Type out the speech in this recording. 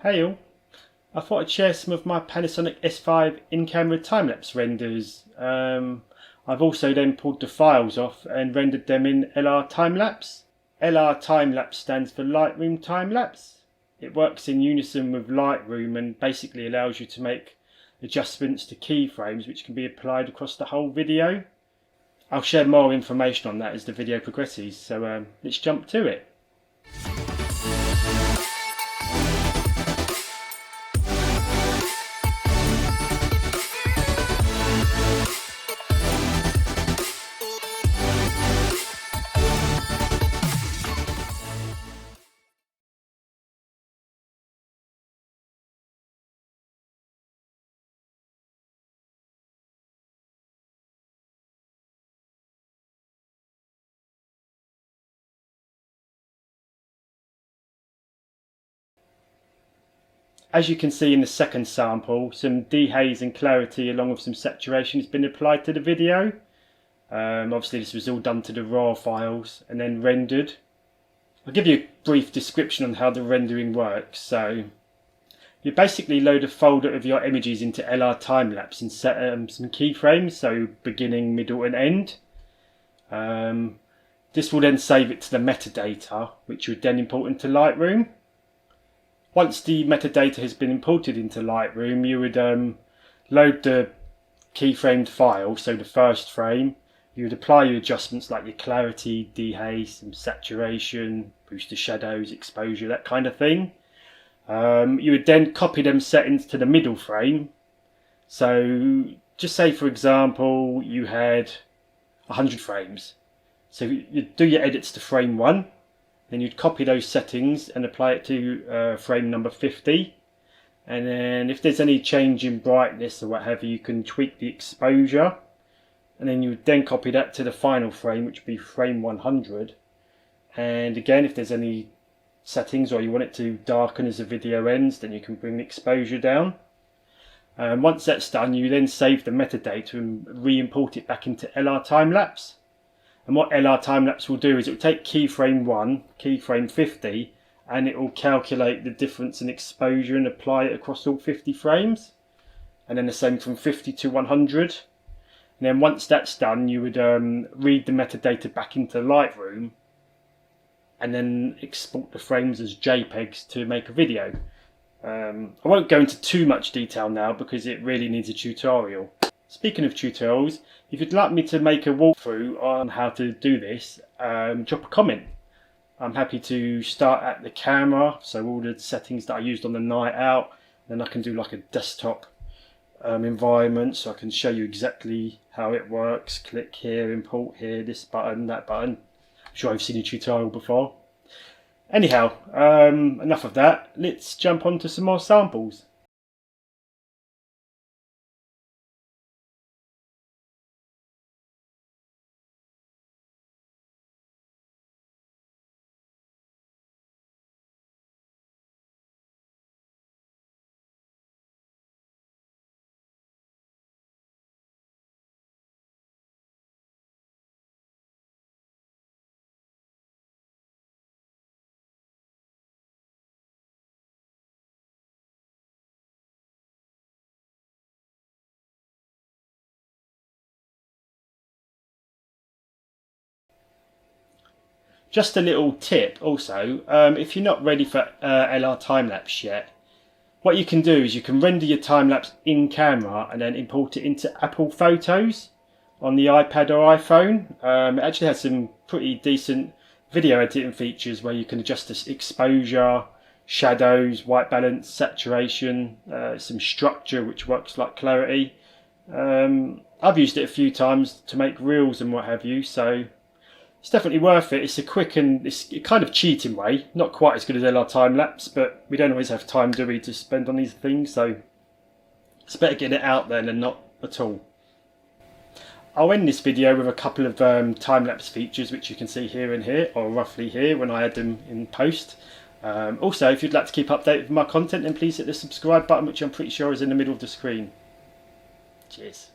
Hey all, I thought I'd share some of my Panasonic S5 in-camera time-lapse renders. I've also then pulled the files off and rendered them in LR Timelapse. LR Timelapse stands for Lightroom Timelapse. It works in unison with Lightroom and basically allows you to make adjustments to keyframes which can be applied across the whole video. I'll share more information on that as the video progresses, so let's jump to it. As you can see in the second sample, some dehaze and clarity along with some saturation has been applied to the video. Obviously this was all done to the raw files and then rendered. I'll give you a brief description on how the rendering works. So you basically load a folder of your images into LR Timelapse and set some keyframes, so beginning, middle and end. This will then save it to the metadata, which you would then import into Lightroom. Once the metadata has been imported into Lightroom, you would load the keyframed file, so the first frame. You would apply your adjustments like your clarity, dehaze, some saturation, boost the shadows, exposure, that kind of thing. You would then copy them settings to the middle frame. So just say for example you had 100 frames. So you'd do your edits to frame 1. Then you'd copy those settings and apply it to frame number 50. And then if there's any change in brightness or what have you, you can tweak the exposure. And then you would then copy that to the final frame, which would be frame 100. And again, if there's any settings or you want it to darken as the video ends, then you can bring the exposure down. Once that's done, you then save the metadata and re-import it back into LR Timelapse. And what LR Timelapse will do is it will take keyframe 1, keyframe 50, and it will calculate the difference in exposure and apply it across all 50 frames. And then the same from 50 to 100. And then once that's done, you would read the metadata back into Lightroom and then export the frames as JPEGs to make a video. I won't go into too much detail now because it really needs a tutorial. Speaking of tutorials, if you'd like me to make a walkthrough on how to do this, drop a comment. I'm happy to start at the camera, so all the settings that I used on the night out, then I can do like a desktop environment, so I can show you exactly how it works. Click here, import here, this button, that button. I'm sure I've seen a tutorial before. Anyhow, enough of that. Let's jump on to some more samples. Just a little tip also, if you're not ready for LR Timelapse yet, what you can do is you can render your timelapse in camera and then import it into Apple Photos on the iPad or iPhone. It actually has some pretty decent video editing features where you can adjust the exposure, shadows, white balance, saturation, some structure which works like clarity. I've used it a few times to make reels and what have you, so it's definitely worth it. It's a quick and it's a kind of cheating way. Not quite as good as LR Timelapse, but we don't always have time, do we, to spend on these things, so it's better getting it out there than not at all. I'll end this video with a couple of time-lapse features which you can see here and here, or roughly here when I add them in post. Also, if you'd like to keep updated with my content, then please hit the subscribe button, which I'm pretty sure is in the middle of the screen. Cheers.